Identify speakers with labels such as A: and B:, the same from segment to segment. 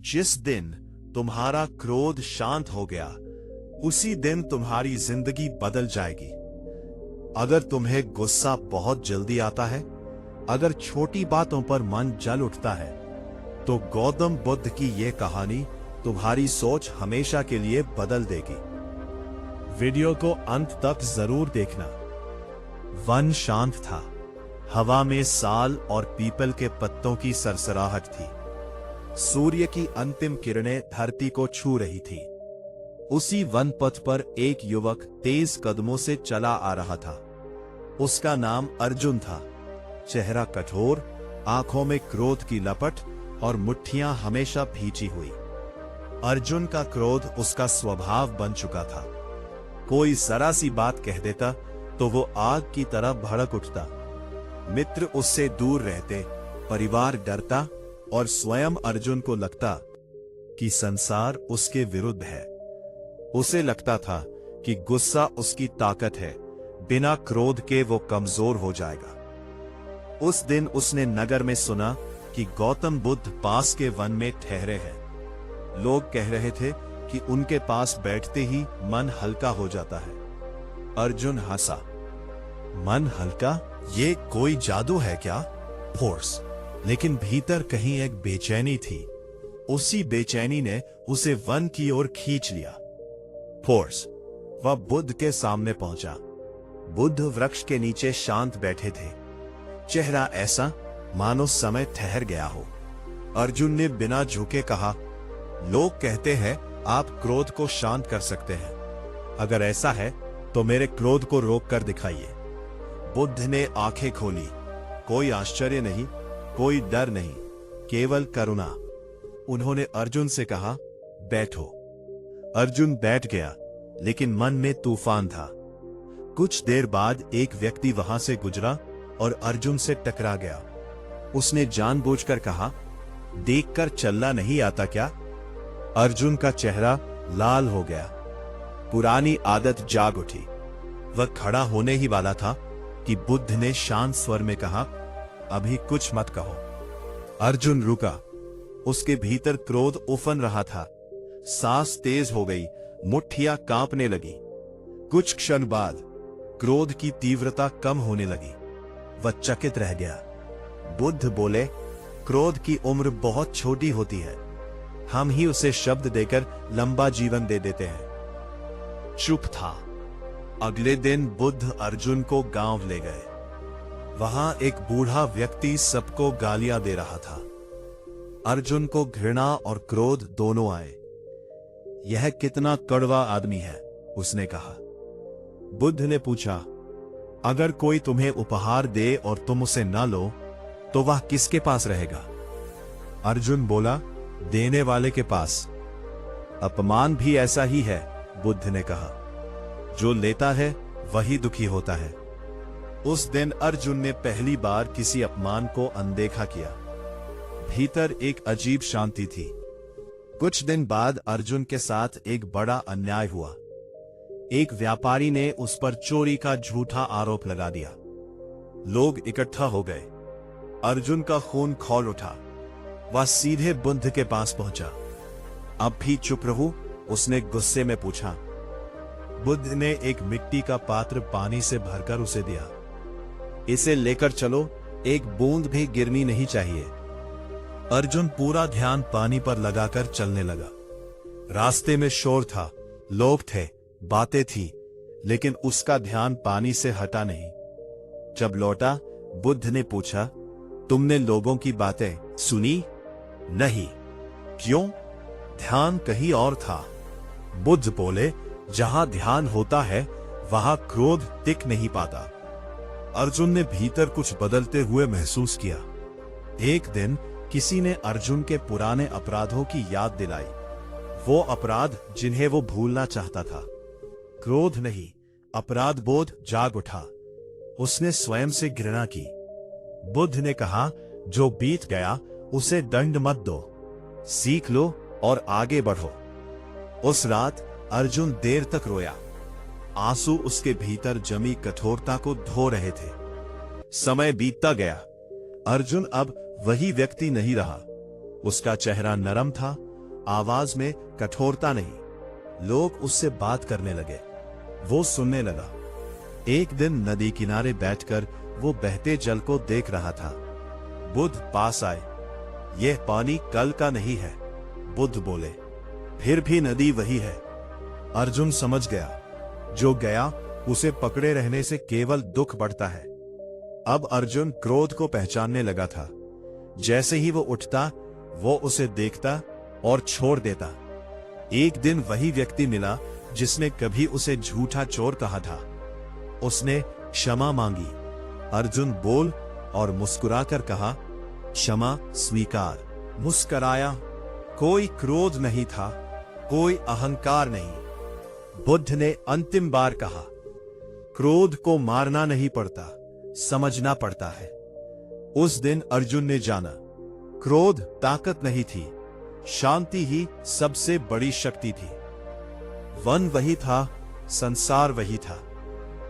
A: जिस दिन तुम्हारा क्रोध शांत हो गया, उसी दिन तुम्हारी जिंदगी बदल जाएगी। अगर तुम्हें गुस्सा बहुत जल्दी आता है, अगर छोटी बातों पर मन जल उठता है, तो गौतम बुद्ध की यह कहानी तुम्हारी सोच हमेशा के लिए बदल देगी। वीडियो को अंत तक जरूर देखना। वन शांत था। हवा में साल और पीपल के पत्तों की सरसराहट थी। सूर्य की अंतिम किरणें धरती को छू रही थी। उसी वन पथ पर एक युवक तेज कदमों से चला आ रहा था। उसका नाम अर्जुन था। चेहरा कठोर, आंखों में क्रोध की लपट और मुट्ठियां हमेशा भींची हुई। अर्जुन का क्रोध उसका स्वभाव बन चुका था। कोई जरा सी बात कह देता तो वो आग की तरह भड़क उठता। मित्र उससे दूर रहते, परिवार डरता और स्वयं अर्जुन को लगता कि संसार उसके विरुद्ध है। उसे लगता था कि गुस्सा उसकी ताकत है, बिना क्रोध के वो कमजोर हो जाएगा। उस दिन उसने नगर में सुना कि गौतम बुद्ध पास के वन में ठहरे हैं। लोग कह रहे थे कि उनके पास बैठते ही मन हल्का हो जाता है। अर्जुन हंसा। मन हल्का? ये कोई जादू है क्या? फोर्स। लेकिन भीतर कहीं एक बेचैनी थी। उसी बेचैनी ने उसे वन की ओर खींच लिया। फोर्स। वह बुद्ध के सामने पहुंचा। बुद्ध वृक्ष के नीचे शांत बैठे थे। चेहरा ऐसा मानो समय ठहर गया हो। अर्जुन ने बिना झुके कहा, लोग कहते हैं आप क्रोध को शांत कर सकते हैं। अगर ऐसा है तो मेरे क्रोध को रोक कर दिखाइए। बुद्ध ने आंखें खोली। कोई आश्चर्य नहीं, कोई डर नहीं, केवल करुणा। उन्होंने अर्जुन से कहा, बैठो। अर्जुन बैठ गया, लेकिन मन में तूफान था। कुछ देर बाद एक व्यक्ति वहां से गुजरा और अर्जुन से टकरा गया। उसने जानबूझकर कहा, देखकर चलना नहीं आता क्या? अर्जुन का चेहरा लाल हो गया। पुरानी आदत जाग उठी। वह खड़ा होने ही वाला था कि बुद्ध ने शांत स्वर में कहा, अभी कुछ मत कहो। अर्जुन रुका। उसके भीतर क्रोध उफन रहा था। सांस तेज हो गई, मुट्ठियां कांपने लगी। कुछ क्षण बाद क्रोध की तीव्रता कम होने लगी। वह चकित रह गया। बुद्ध बोले, क्रोध की उम्र बहुत छोटी होती है। हम ही उसे शब्द देकर लंबा जीवन दे देते हैं। चुप था। अगले दिन बुद्ध अर्जुन को गांव ले गए। वहां एक बूढ़ा व्यक्ति सबको गालियां दे रहा था। अर्जुन को घृणा और क्रोध दोनों आए। यह कितना कड़वा आदमी है, उसने कहा। बुद्ध ने पूछा, अगर कोई तुम्हें उपहार दे और तुम उसे न लो, तो वह किसके पास रहेगा? अर्जुन बोला, देने वाले के पास। अपमान भी ऐसा ही है, बुद्ध ने कहा। जो लेता है वही दुखी होता है। उस दिन अर्जुन ने पहली बार किसी अपमान को अनदेखा किया। भीतर एक अजीब शांति थी। कुछ दिन बाद अर्जुन के साथ एक बड़ा अन्याय हुआ। एक व्यापारी ने उस पर चोरी का झूठा आरोप लगा दिया। लोग इकट्ठा हो गए। अर्जुन का खून खौल उठा। वह सीधे बुद्ध के पास पहुंचा। अब भी चुप रहूं? उसने गुस्से में पूछा। बुद्ध ने एक मिट्टी का पात्र पानी से भरकर उसे दिया। इसे लेकर चलो, एक बूंद भी गिरनी नहीं चाहिए। अर्जुन पूरा ध्यान पानी पर लगाकर चलने लगा। रास्ते में शोर था, लोग थे, बातें थी, लेकिन उसका ध्यान पानी से हटा नहीं। जब लौटा, बुद्ध ने पूछा, तुमने लोगों की बातें सुनी? नहीं। क्यों? ध्यान कहीं और था। बुद्ध बोले, जहां ध्यान होता है वहां क्रोध टिक नहीं पाता। अर्जुन ने भीतर कुछ बदलते हुए महसूस किया। एक दिन किसी ने अर्जुन के पुराने अपराधों की याद दिलाई। वो अपराध जिन्हें वो भूलना चाहता था। क्रोध नहीं, अपराध बोध जाग उठा। उसने स्वयं से घृणा की। बुद्ध ने कहा, जो बीत गया उसे दंड मत दो, सीख लो और आगे बढ़ो। उस रात अर्जुन देर तक रोया। आंसू उसके भीतर जमी कठोरता को धो रहे थे। समय बीतता गया। अर्जुन अब वही व्यक्ति नहीं रहा। उसका चेहरा नरम था, आवाज में कठोरता नहीं। लोग उससे बात करने लगे। वो सुनने लगा। एक दिन नदी किनारे बैठकर वो बहते जल को देख रहा था। बुद्ध पास आए। यह पानी कल का नहीं है, बुद्ध बोले। फिर भी नदी वही है। अर्जुन समझ गया, जो गया उसे पकड़े रहने से केवल दुख बढ़ता है। अब अर्जुन क्रोध को पहचानने लगा था। जैसे ही वो उठता, वो उसे देखता और छोड़ देता। एक दिन वही व्यक्ति मिला जिसने कभी उसे झूठा चोर कहा था। उसने क्षमा मांगी। अर्जुन बोल और मुस्कुराकर कहा, क्षमा स्वीकार। मुस्कुराया। कोई क्रोध नहीं था, कोई अहंकार नहीं। बुद्ध ने अंतिम बार कहा, क्रोध को मारना नहीं पड़ता, समझना पड़ता है। उस दिन अर्जुन ने जाना, क्रोध ताकत नहीं थी, शांति ही सबसे बड़ी शक्ति थी। वन वही था, संसार वही था,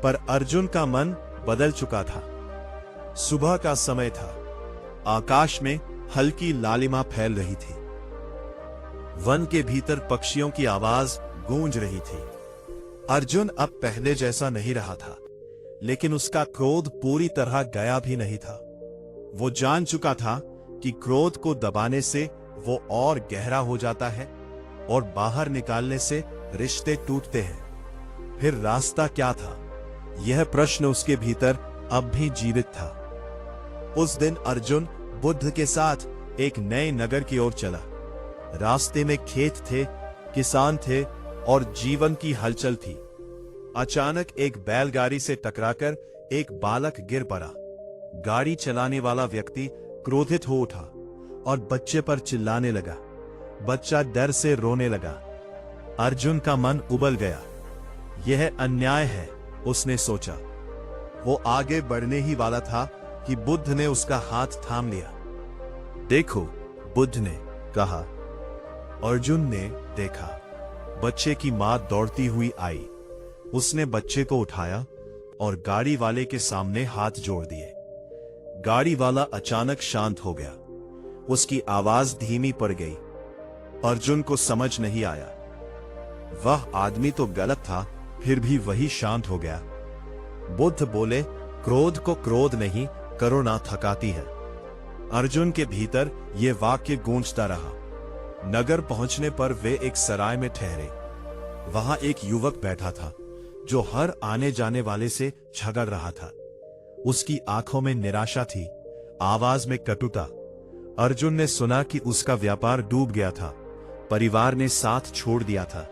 A: पर अर्जुन का मन बदल चुका था। सुबह का समय था। आकाश में हल्की लालिमा फैल रही थी। वन के भीतर पक्षियों की आवाज गूंज रही थी। अर्जुन अब पहले जैसा नहीं रहा था, लेकिन उसका क्रोध पूरी तरह गया भी नहीं था। वो जान चुका था कि क्रोध को दबाने से वो और गहरा हो जाता है और बाहर निकालने से रिश्ते टूटते हैं। फिर रास्ता क्या था? यह प्रश्न उसके भीतर अब भी जीवित था। उस दिन अर्जुन बुद्ध के साथ एक नए नगर की ओर चला। रास्ते में खेत थे, किसान थे और जीवन की हलचल थी। अचानक एक बैलगाड़ी से टकराकर एक बालक गिर पड़ा। गाड़ी चलाने वाला व्यक्ति क्रोधित हो उठा और बच्चे पर चिल्लाने लगा। बच्चा डर से रोने लगा। अर्जुन का मन उबल गया। यह अन्याय है, उसने सोचा। वो आगे बढ़ने ही वाला था कि बुद्ध ने उसका हाथ थाम लिया। देखो, बुद्ध ने कहा। अर्जुन ने देखा। बच्चे की मां दौड़ती हुई आई। उसने बच्चे को उठाया और गाड़ी वाले के सामने हाथ जोड़ दिए। गाड़ी वाला अचानक शांत हो गया। उसकी आवाज धीमी पड़ गई। अर्जुन को समझ नहीं आया। वह आदमी तो गलत था, फिर भी वही शांत हो गया। बुद्ध बोले, क्रोध को क्रोध नहीं, करुणा थकाती है। अर्जुन के भीतर यह वाक्य गूंजता रहा। नगर पहुंचने पर वे एक सराय में ठहरे। वहां एक युवक बैठा था जो हर आने जाने वाले से झगड़ रहा था। उसकी आंखों में निराशा थी, आवाज में कटुता। अर्जुन ने सुना कि उसका व्यापार डूब गया था, परिवार ने साथ छोड़ दिया था।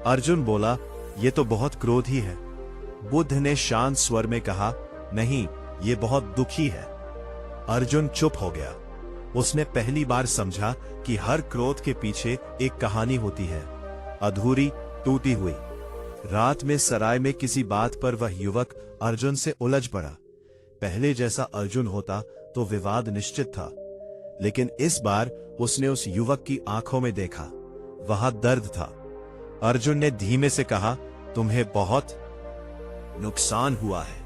A: अर्जुन बोला, यह तो बहुत क्रोधी है। बुद्ध ने शांत स्वर में कहा, नहीं, ये बहुत दुखी है। अर्जुन चुप हो गया। उसने पहली बार समझा कि हर क्रोध के पीछे एक कहानी होती है, अधूरी, टूटी हुई। रात में सराय में किसी बात पर वह युवक अर्जुन से उलझ पड़ा। पहले जैसा अर्जुन होता तो विवाद निश्चित था, लेकिन इस बार उसने उस युवक की आंखों में देखा। वहां दर्द था। अर्जुन ने धीमे से कहा, तुम्हें बहुत नुकसान हुआ है।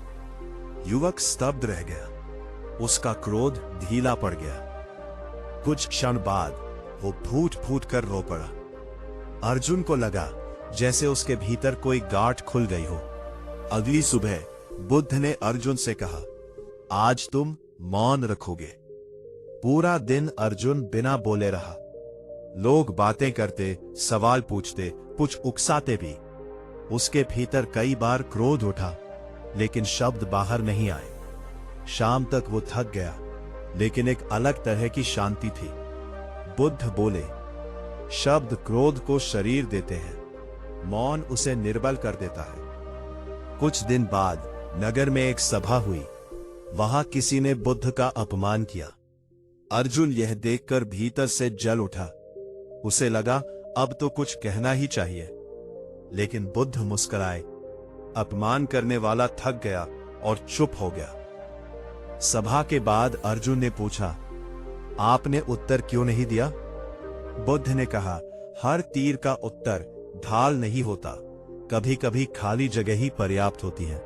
A: युवक स्तब्ध रह गया। उसका क्रोध ढीला पड़ गया। कुछ क्षण बाद वो फूट फूट कर रो पड़ा। अर्जुन को लगा जैसे उसके भीतर कोई गांठ खुल गई हो। अगली सुबह बुद्ध ने अर्जुन से कहा, आज तुम मौन रखोगे। पूरा दिन अर्जुन बिना बोले रहा। लोग बातें करते, सवाल पूछते, कुछ उकसाते भी। उसके भीतर कई बार क्रोध उठा, लेकिन शब्द बाहर नहीं आए। शाम तक वो थक गया, लेकिन एक अलग तरह की शांति थी। बुद्ध बोले, शब्द क्रोध को शरीर देते हैं, मौन उसे निर्बल कर देता है। कुछ दिन बाद नगर में एक सभा हुई। वहां किसी ने बुद्ध का अपमान किया। अर्जुन यह देखकर भीतर से जल उठा। उसे लगा अब तो कुछ कहना ही चाहिए, लेकिन बुद्ध मुस्कुराए। अपमान करने वाला थक गया और चुप हो गया। सभा के बाद अर्जुन ने पूछा, आपने उत्तर क्यों नहीं दिया? बुद्ध ने कहा, हर तीर का उत्तर ढाल नहीं होता, कभी कभी खाली जगह ही पर्याप्त होती है।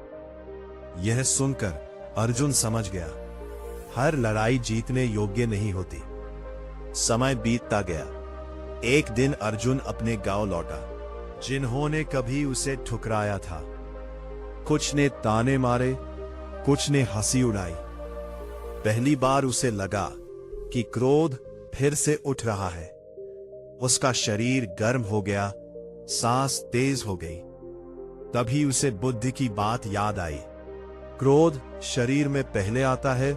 A: यह सुनकर अर्जुन समझ गया, हर लड़ाई जीतने योग्य नहीं होती। समय बीतता गया। एक दिन अर्जुन अपने गांव लौटा। जिन्होंने कभी उसे ठुकराया था, कुछ ने ताने मारे, कुछ ने हंसी उड़ाई। पहली बार उसे लगा कि क्रोध फिर से उठ रहा है। उसका शरीर गर्म हो गया, सांस तेज हो गई। तभी उसे बुद्धि की बात याद आई। क्रोध शरीर में पहले आता है,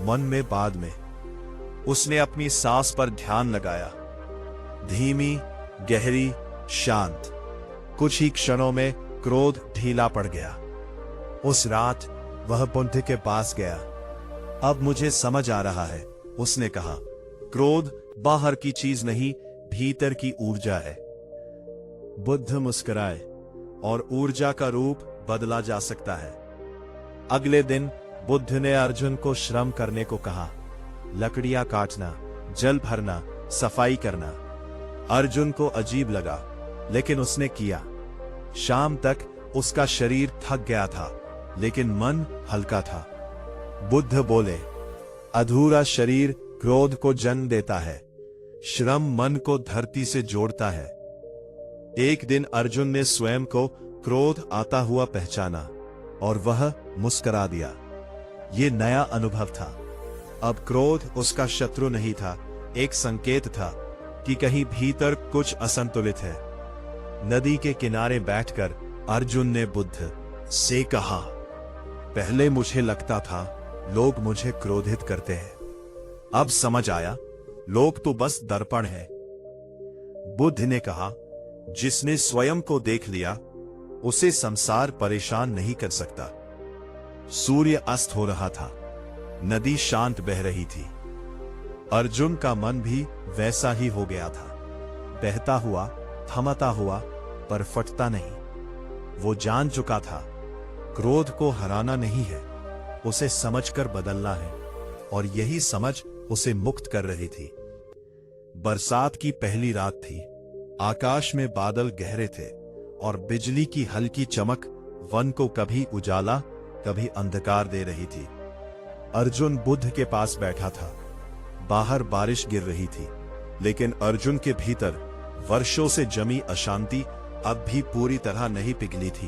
A: मन में बाद में। उसने अपनी सांस पर ध्यान लगाया, धीमी, गहरी, शांत। कुछ ही क्षणों में क्रोध ढीला पड़ गया। उस रात वह बुद्ध के पास गया। अब मुझे समझ आ रहा है, उसने कहा। क्रोध बाहर की चीज नहीं, भीतर की ऊर्जा है। बुद्ध मुस्कुराए, और ऊर्जा का रूप बदला जा सकता है। अगले दिन बुद्ध ने अर्जुन को श्रम करने को कहा। लकड़ियां काटना, जल भरना, सफाई करना। अर्जुन को अजीब लगा, लेकिन उसने किया। शाम तक उसका शरीर थक गया था, लेकिन मन हल्का था। बुद्ध बोले, अधूरा शरीर क्रोध को जन्म देता है, श्रम मन को धरती से जोड़ता है। एक दिन अर्जुन ने स्वयं को क्रोध आता हुआ पहचाना, और वह मुस्कुरा दिया। ये नया अनुभव था। अब क्रोध उसका शत्रु नहीं था, एक संकेत था कि कहीं भीतर कुछ असंतुलित है। नदी के किनारे बैठकर अर्जुन ने बुद्ध से कहा, पहले मुझे लगता था लोग मुझे क्रोधित करते हैं, अब समझ आया लोग तो बस दर्पण है। बुद्ध ने कहा, जिसने स्वयं को देख लिया उसे संसार परेशान नहीं कर सकता। सूर्य अस्त हो रहा था, नदी शांत बह रही थी। अर्जुन का मन भी वैसा ही हो गया था, बहता हुआ, थमता हुआ, पर फटता नहीं। वो जान चुका था, क्रोध को हराना नहीं है, उसे समझकर बदलना है, और यही समझ उसे मुक्त कर रही थी। बरसात की पहली रात थी। आकाश में बादल गहरे थे, और बिजली की हल्की चमक वन को कभी उजाला, कभी अंधकार दे रही थी। अर्जुन बुद्ध के पास बैठा था। बाहर बारिश गिर रही थी, लेकिन अर्जुन के भीतर वर्षों से जमी अशांति अब भी पूरी तरह नहीं पिघली थी।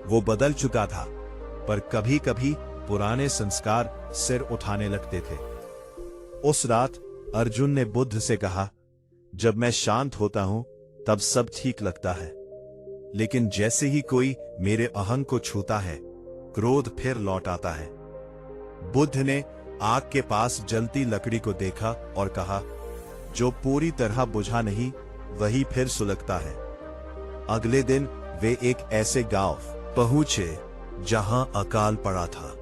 A: वो बदल चुका था, पर कभी कभी पुराने संस्कार सिर उठाने लगते थे। उस रात अर्जुन ने बुद्ध से कहा, जब मैं शांत होता हूं तब सब ठीक लगता है, लेकिन जैसे ही कोई मेरे अहंग को छूता है, क्रोध फिर लौट आता है। बुद्ध ने आग के पास जलती लकड़ी को देखा और कहा, जो पूरी तरह बुझा नहीं वही फिर सुलगता है। अगले दिन वे एक ऐसे गांव पहुंचे जहां अकाल पड़ा था।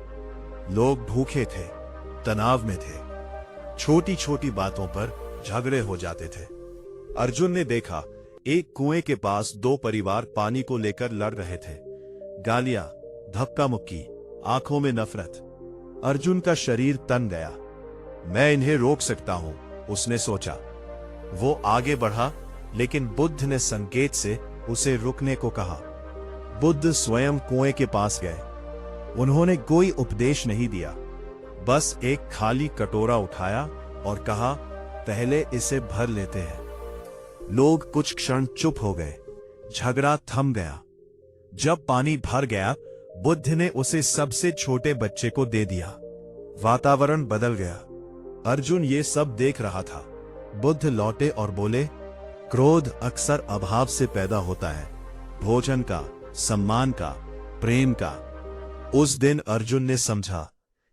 A: लोग भूखे थे, तनाव में थे, छोटी छोटी बातों पर झगड़े हो जाते थे। अर्जुन ने देखा, एक कुएं के पास दो परिवार पानी को लेकर लड़ रहे थे। गालियां, धक्का मुक्की, आंखों में नफरत। अर्जुन का शरीर तन गया। मैं इन्हें रोक सकता हूं, उसने सोचा। वो आगे बढ़ा, लेकिन बुद्ध ने संकेत से उसे रुकने को कहा। बुद्ध स्वयं कुएं के पास गए। उन्होंने कोई उपदेश नहीं दिया, बस एक खाली कटोरा उठाया और कहा, पहले इसे भर लेते हैं। लोग कुछ क्षण चुप हो गए। झगड़ा थम गया। जब पानी भर गया, बुद्ध ने उसे सबसे छोटे बच्चे को दे दिया। वातावरण बदल गया। अर्जुन ये सब देख रहा था। बुद्ध लौटे और बोले, क्रोध अक्सर अभाव से पैदा होता है, भोजन का, सम्मान का, प्रेम का। उस दिन अर्जुन ने समझा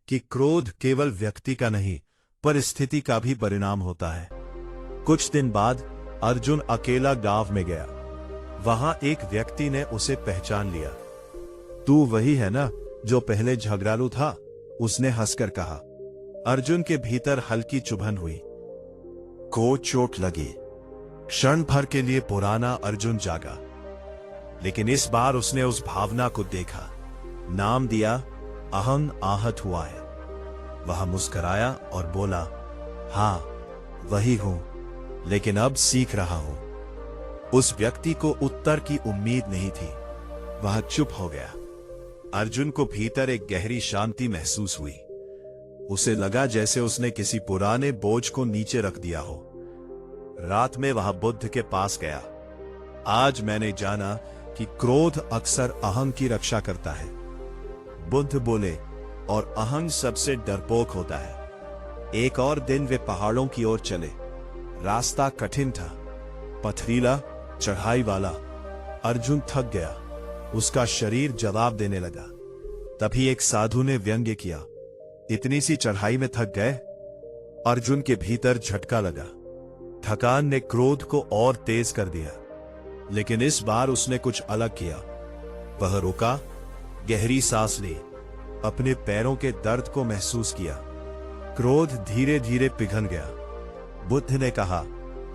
A: कि क्रोध केवल व्यक्ति का नहीं, परिस्थिति का भी परिणाम होता है। कुछ दिन बाद अर्जुन अकेला गांव में गया। वहां एक व्यक्ति ने उसे पहचान लिया। तू वही है ना जो पहले झगड़ालू था, उसने हंसकर कहा। अर्जुन के भीतर हल्की चुभन हुई। को चोट लगी। क्षण भर के लिए पुराना अर्जुन जागा, लेकिन इस बार उसने उस भावना को देखा। नाम दिया, अहं आहत हुआ है। वह मुस्कुराया और बोला, हां वही हूं, लेकिन अब सीख रहा हूं। उस व्यक्ति को उत्तर की उम्मीद नहीं थी। वह चुप हो गया। अर्जुन को भीतर एक गहरी शांति महसूस हुई। उसे लगा जैसे उसने किसी पुराने बोझ को नीचे रख दिया हो। रात में वह बुद्ध के पास गया। आज मैंने जाना कि क्रोध अक्सर अहंग की रक्षा करता है। बुद्ध बोले, और अहंग सबसे डरपोक होता है। एक और दिन वे पहाड़ों की ओर चले। रास्ता कठिन था, पथरीला, चढ़ाई वाला। अर्जुन थक गया, उसका शरीर जवाब देने लगा। तभी एक साधु ने व्यंग्य किया, इतनी सी चढ़ाई में थक गए? अर्जुन के भीतर झटका लगा। थकान ने क्रोध को और तेज कर दिया, लेकिन इस बार उसने कुछ अलग किया। वह रुका, गहरी सांस ली, अपने पैरों के दर्द को महसूस किया। क्रोध धीरे धीरे पिघल गया। बुद्ध ने कहा,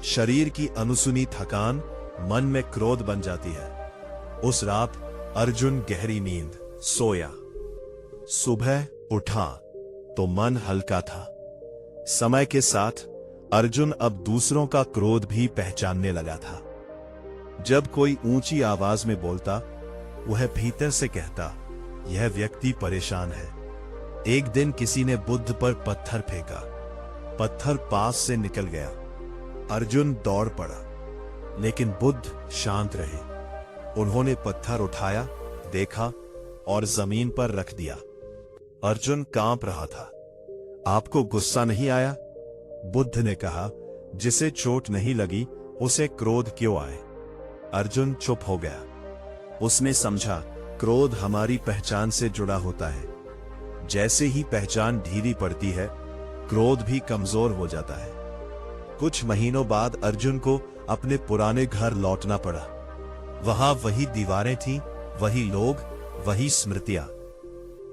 A: शरीर की अनसुनी थकान मन में क्रोध बन जाती है। उस रात अर्जुन गहरी नींद सोया। सुबह उठा तो मन हल्का था। समय के साथ अर्जुन अब दूसरों का क्रोध भी पहचानने लगा था। जब कोई ऊंची आवाज में बोलता, वह भीतर से कहता, यह व्यक्ति परेशान है। एक दिन किसी ने बुद्ध पर पत्थर फेंका। पत्थर पास से निकल गया। अर्जुन दौड़ पड़ा, लेकिन बुद्ध शांत रहे। उन्होंने पत्थर उठाया, देखा और जमीन पर रख दिया। अर्जुन कांप रहा था। आपको गुस्सा नहीं आया? बुद्ध ने कहा, जिसे चोट नहीं लगी उसे क्रोध क्यों आए? अर्जुन चुप हो गया। उसने समझा, क्रोध हमारी पहचान से जुड़ा होता है। जैसे ही पहचान ढीली पड़ती है, क्रोध भी कमजोर हो जाता है। कुछ महीनों बाद अर्जुन को अपने पुराने घर लौटना पड़ा। वहां वही दीवारें थीं, वही लोग, वही स्मृतियां।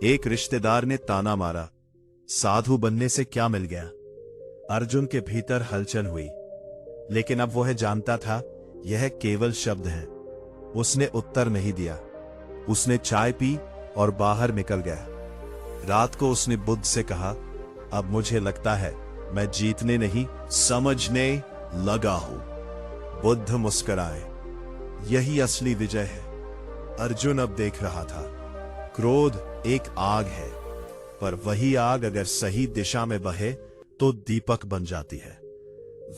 A: एक रिश्तेदार ने ताना मारा, साधु बनने से क्या मिल गया? अर्जुन के भीतर हलचल हुई, लेकिन अब वह जानता था यह केवल शब्द हैं। उसने उत्तर नहीं दिया। उसने चाय पी और बाहर निकल गया। रात को उसने बुद्ध से कहा, अब मुझे लगता है मैं जीतने नहीं, समझने लगा हूं। बुद्ध मुस्कुराए, यही असली विजय है। अर्जुन अब देख रहा था, क्रोध एक आग है, पर वही आग अगर सही दिशा में बहे तो दीपक बन जाती है।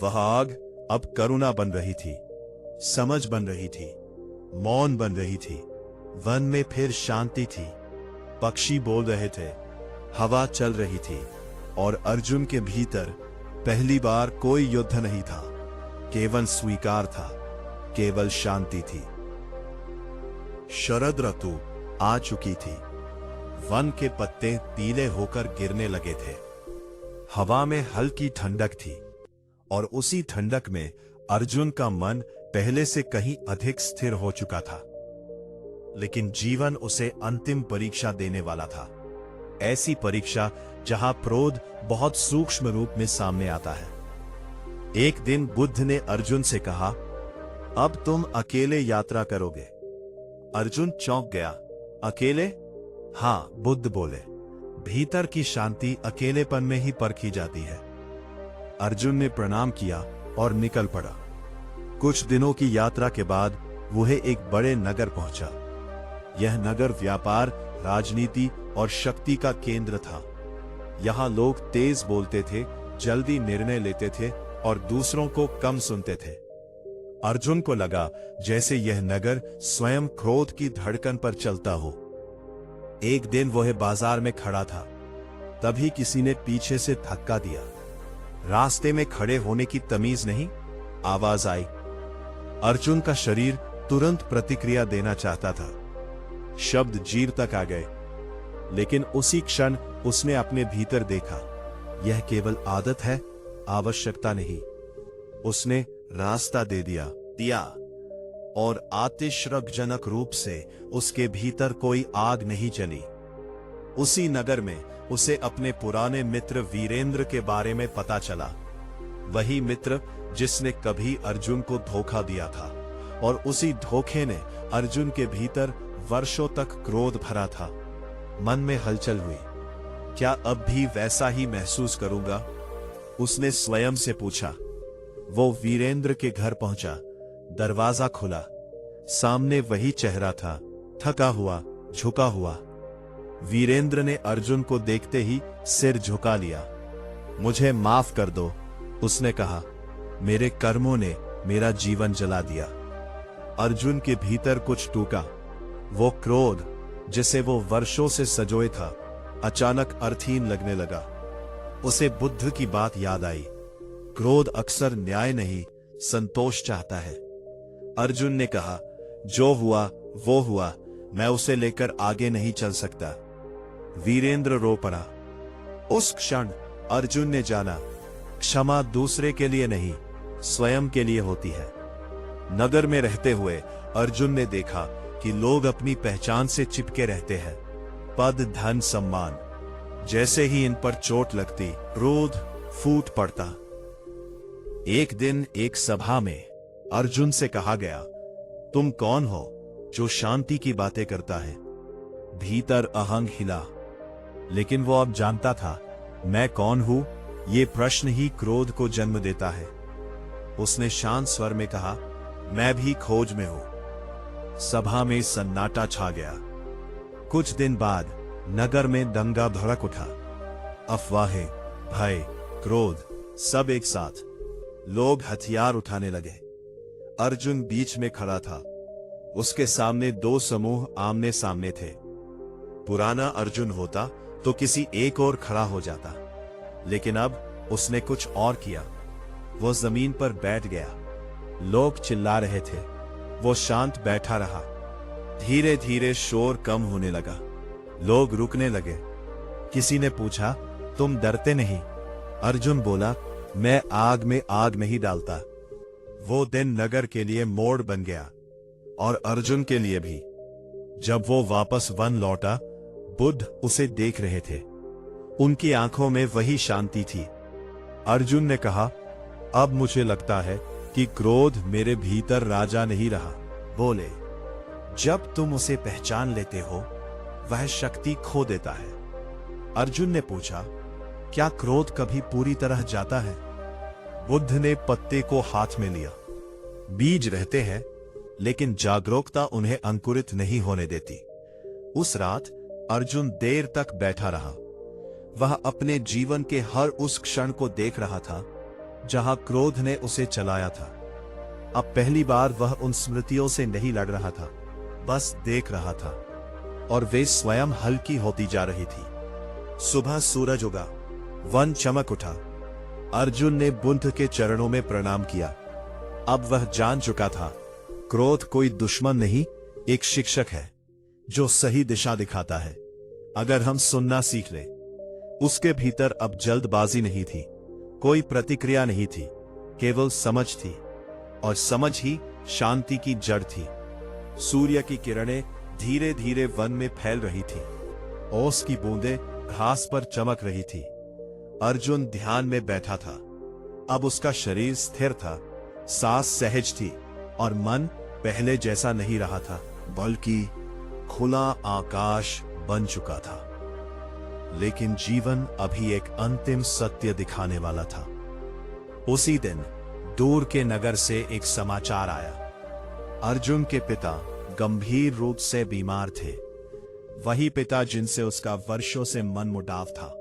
A: वह आग अब करुणा बन रही थी, समझ बन रही थी, मौन बन रही थी। वन में फिर शांति थी। पक्षी बोल रहे थे, हवा चल रही थी, और अर्जुन के भीतर पहली बार कोई युद्ध नहीं था, केवल स्वीकार था, केवल शांति थी। शरद ऋतु आ चुकी थी। वन के पत्ते पीले होकर गिरने लगे थे। हवा में हल्की ठंडक थी, और उसी ठंडक में अर्जुन का मन पहले से कहीं अधिक स्थिर हो चुका था। लेकिन जीवन उसे अंतिम परीक्षा देने वाला था। ऐसी परीक्षा जहां क्रोध बहुत सूक्ष्म रूप में सामने आता है। एक दिन बुद्ध ने अर्जुन से कहा, अब तुम अकेले यात्रा करोगे। अर्जुन चौंक गया। अकेले? हां, बुद्ध बोले, भीतर की शांति अकेलेपन में ही परखी जाती है। अर्जुन ने प्रणाम किया और निकल पड़ा। कुछ दिनों की यात्रा के बाद वह एक बड़े नगर पहुंचा। यह नगर व्यापार, राजनीति और शक्ति का केंद्र था। यहां लोग तेज बोलते थे, जल्दी निर्णय लेते थे और दूसरों को कम सुनते थे। अर्जुन को लगा जैसे यह नगर स्वयं क्रोध की धड़कन पर चलता हो। एक दिन वह बाजार में खड़ा था, तभी किसी ने पीछे से धक्का दिया। रास्ते में खड़े होने की तमीज नहीं, आवाज आई। अर्जुन का शरीर तुरंत प्रतिक्रिया देना चाहता था। शब्द जीभ तक आ गए, लेकिन उसी क्षण उसने अपने भीतर देखा, यह केवल आदत है, आवश्यकता नहीं। उसने रास्ता दे दिया और आतिशयजनक रूप से उसके भीतर कोई आग नहीं जली। उसी नगर में उसे अपने पुराने मित्र वीरेंद्र के बारे में पता चला। वही मित्र जिसने कभी अर्जुन को धोखा दिया था, और उसी धोखे ने अर्जुन के भीतर वर्षों तक क्रोध भरा था। मन में हलचल हुई, क्या अब भी वैसा ही महसूस करूंगा? उसने स्वयं से पूछा। वो वीरेंद्र के घर पहुंचा। दरवाजा खुला। सामने वही चेहरा था, थका हुआ, झुका हुआ। वीरेंद्र ने अर्जुन को देखते ही सिर झुका लिया। मुझे माफ कर दो, उसने कहा। मेरे कर्मों ने मेरा जीवन जला दिया। अर्जुन के भीतर कुछ टूटा। वो क्रोध जिसे वो वर्षों से सजोए था, अचानक अर्थहीन लगने लगा। उसे बुद्ध की बात याद आई। क्रोध अक्सर न्याय नहीं, संतोष चाहता है। अर्जुन ने कहा, जो हुआ वो हुआ, मैं उसे लेकर आगे नहीं चल सकता। वीरेंद्र रो पड़ा। उस क्षण अर्जुन ने जाना, क्षमा दूसरे के लिए नहीं, स्वयं के लिए होती है। नगर में रहते हुए अर्जुन ने देखा कि लोग अपनी पहचान से चिपके रहते हैं। पद, धन, सम्मान। जैसे ही इन पर चोट लगती, क्रोध फूट पड़ता। एक दिन एक सभा में अर्जुन से कहा गया, तुम कौन हो जो शांति की बातें करता है? भीतर अहंग हिला, लेकिन वो अब जानता था, मैं कौन हूं? ये प्रश्न ही क्रोध को जन्म देता है। उसने शांत स्वर में कहा, मैं भी खोज में हूं। सभा में सन्नाटा छा गया। कुछ दिन बाद नगर में दंगा भड़क उठा। अफवाहें, भय, क्रोध, सब एक साथ। लोग हथियार उठाने लगे। अर्जुन बीच में खड़ा था। उसके सामने दो समूह आमने सामने थे। पुराना अर्जुन होता तो किसी एक और खड़ा हो जाता, लेकिन अब उसने कुछ और किया। वो जमीन पर बैठ गया। लोग चिल्ला रहे थे, वो शांत बैठा रहा। धीरे धीरे शोर कम होने लगा। लोग रुकने लगे। किसी ने पूछा, तुम डरते नहीं? अर्जुन बोला, मैं आग में आग नहीं डालता। वो दिन नगर के लिए मोड़ बन गया, और अर्जुन के लिए भी। जब वो वापस वन लौटा, बुद्ध उसे देख रहे थे। उनकी आंखों में वही शांति थी। अर्जुन ने कहा, अब मुझे लगता है कि क्रोध मेरे भीतर राजा नहीं रहा। बोले, जब तुम उसे पहचान लेते हो, वह शक्ति खो देता है। अर्जुन ने पूछा, क्या क्रोध कभी पूरी तरह जाता है? बुद्ध ने पत्ते को हाथ में लिया। बीज रहते हैं, लेकिन जागरूकता उन्हें अंकुरित नहीं होने देती। उस रात अर्जुन देर तक बैठा रहा। वह अपने जीवन के हर उस क्षण को देख रहा था जहां क्रोध ने उसे चलाया था। अब पहली बार वह उन स्मृतियों से नहीं लड़ रहा था, बस देख रहा था, और वे स्वयं हल्की होती जा रही थी। सुबह सूरज उगा, वन चमक उठा। अर्जुन ने बुद्ध के चरणों में प्रणाम किया। अब वह जान चुका था, क्रोध कोई दुश्मन नहीं, एक शिक्षक है जो सही दिशा दिखाता है, अगर हम सुनना सीख ले। उसके भीतर अब जल्दबाजी नहीं थी, कोई प्रतिक्रिया नहीं थी, केवल समझ थी, और समझ ही शांति की जड़ थी। सूर्य की किरणें धीरे धीरे वन में फैल रही थी। ओस की बूंदें घास पर चमक रही थी। अर्जुन ध्यान में बैठा था। अब उसका शरीर स्थिर था, सांस सहज थी, और मन पहले जैसा नहीं रहा था, बल्कि खुला आकाश बन चुका था। लेकिन जीवन अभी एक अंतिम सत्य दिखाने वाला था। उसी दिन दूर के नगर से एक समाचार आया। अर्जुन के पिता गंभीर रूप से बीमार थे। वही पिता जिनसे उसका वर्षों से मनमुटाव था।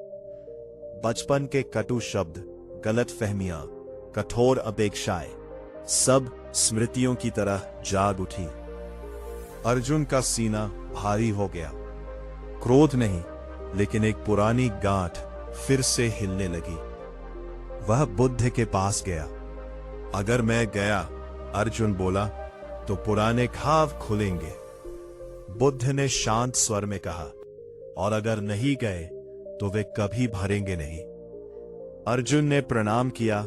A: बचपन के कटु शब्द, गलतफहमियां, कठोर अपेक्षाएं, सब स्मृतियों की तरह जाग उठी। अर्जुन का सीना भारी हो गया। क्रोध नहीं, लेकिन एक पुरानी गांठ फिर से हिलने लगी। वह बुद्ध के पास गया। अगर मैं गया, अर्जुन बोला, तो पुराने घाव खुलेंगे। बुद्ध ने शांत स्वर में कहा, और अगर नहीं गए तो वे कभी भरेंगे नहीं। अर्जुन ने प्रणाम किया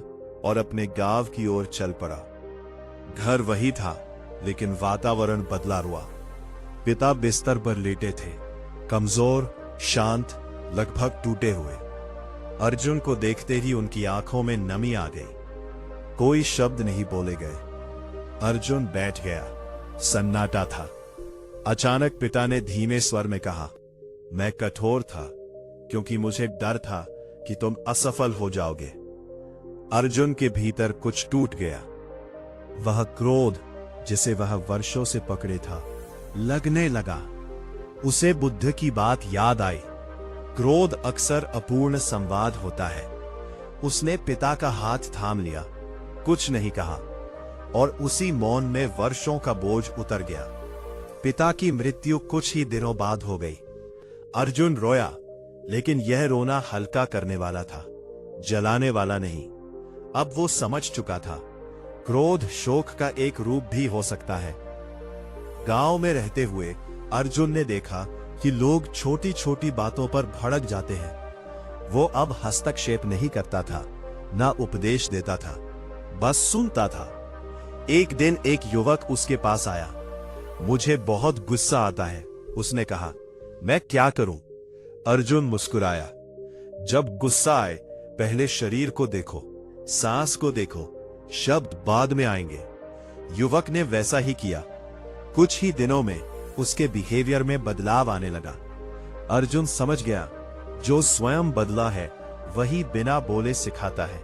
A: और अपने गांव की ओर चल पड़ा। घर वही था, लेकिन वातावरण बदला हुआ। पिता बिस्तर पर लेटे थे, कमजोर, शांत, लगभग टूटे हुए। अर्जुन को देखते ही उनकी आंखों में नमी आ गई। कोई शब्द नहीं बोले गए। अर्जुन बैठ गया। सन्नाटा था। अचानक पिता ने धीमे स्वर में कहा, मैं कठोर था क्योंकि मुझे डर था कि तुम असफल हो जाओगे। अर्जुन के भीतर कुछ टूट गया। वह क्रोध जिसे वह वर्षों से पकड़े था, लगने लगा। उसे बुद्ध की बात याद आई। क्रोध अक्सर अपूर्ण संवाद होता है। उसने पिता का हाथ थाम लिया। कुछ नहीं कहा और उसी मौन में वर्षों का बोझ उतर गया। पिता की मृत्यु कुछ ही दिनों बाद हो गई। अर्जुन रोया, लेकिन यह रोना हल्का करने वाला था, जलाने वाला नहीं। अब वो समझ चुका था, क्रोध शोक का एक रूप भी हो सकता है। गांव में रहते हुए अर्जुन ने देखा कि लोग छोटी छोटी बातों पर भड़क जाते हैं। वो अब हस्तक्षेप नहीं करता था, ना उपदेश देता था, बस सुनता था। एक दिन एक युवक उसके पास आया। मुझे बहुत गुस्सा आता है, उसने कहा। मैं क्या करूं? अर्जुन मुस्कुराया। जब गुस्सा आए, पहले शरीर को देखो, सांस को देखो, शब्द बाद में आएंगे। युवक ने वैसा ही किया। कुछ ही दिनों में उसके बिहेवियर में बदलाव आने लगा। अर्जुन समझ गया, जो स्वयं बदला है वही बिना बोले सिखाता है।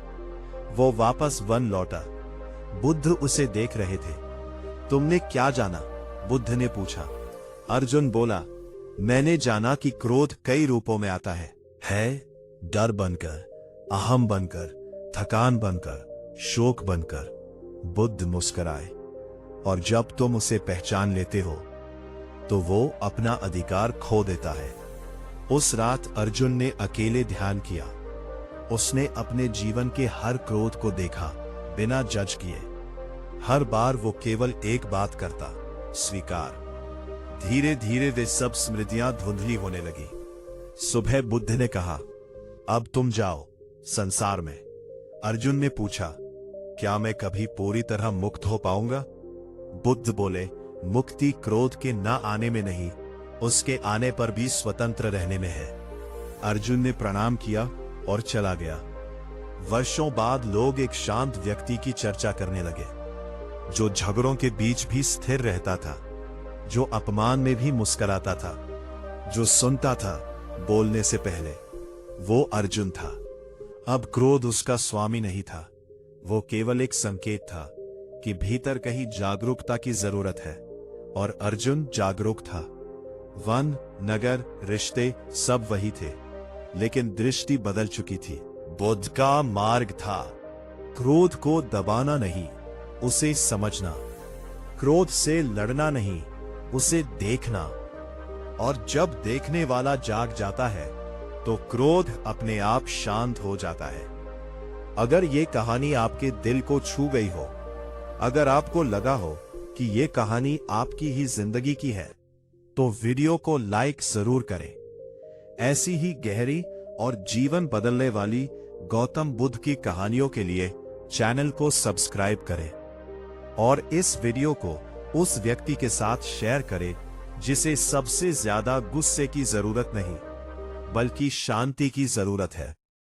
A: वो वापस वन लौटा। बुद्ध उसे देख रहे थे। तुमने क्या जाना? बुद्ध ने पूछा। अर्जुन बोला, मैंने जाना कि क्रोध कई रूपों में आता है डर बनकर, अहम बनकर, थकान बनकर, शोक बनकर। बुद्ध मुस्कुराए। और जब तुम उसे पहचान लेते हो तो वो अपना अधिकार खो देता है। उस रात अर्जुन ने अकेले ध्यान किया। उसने अपने जीवन के हर क्रोध को देखा, बिना जज किए। हर बार वो केवल एक बात करता, स्वीकार। धीरे धीरे वे सब स्मृतियां धुंधली होने लगी। सुबह बुद्ध ने कहा, अब तुम जाओ संसार में। अर्जुन ने पूछा, क्या मैं कभी पूरी तरह मुक्त हो पाऊंगा? बुद्ध बोले, मुक्ति क्रोध के न आने में नहीं, उसके आने पर भी स्वतंत्र रहने में है। अर्जुन ने प्रणाम किया और चला गया। वर्षों बाद लोग एक शांत व्यक्ति की चर्चा करने लगे, जो झगड़ों के बीच भी स्थिर रहता था, जो अपमान में भी मुस्कुराता था, जो सुनता था बोलने से पहले। वो अर्जुन था। अब क्रोध उसका स्वामी नहीं था, वो केवल एक संकेत था कि भीतर कहीं जागरूकता की जरूरत है। और अर्जुन जागरूक था। वन, नगर, रिश्ते सब वही थे, लेकिन दृष्टि बदल चुकी थी। बुद्ध का मार्ग था क्रोध को दबाना नहीं, उसे समझना। क्रोध से लड़ना नहीं, उसे देखना। और जब देखने वाला जाग जाता है तो क्रोध अपने आप शांत हो जाता है। अगर ये कहानी आपके दिल को छू गई हो, अगर आपको लगा हो कि ये कहानी आपकी ही जिंदगी की है, तो वीडियो को लाइक जरूर करें। ऐसी ही गहरी और जीवन बदलने वाली गौतम बुद्ध की कहानियों के लिए चैनल को सब्सक्राइब करें और इस वीडियो को उस व्यक्ति के साथ शेयर करें जिसे सबसे ज्यादा गुस्से की जरूरत नहीं, बल्कि शांति की जरूरत है।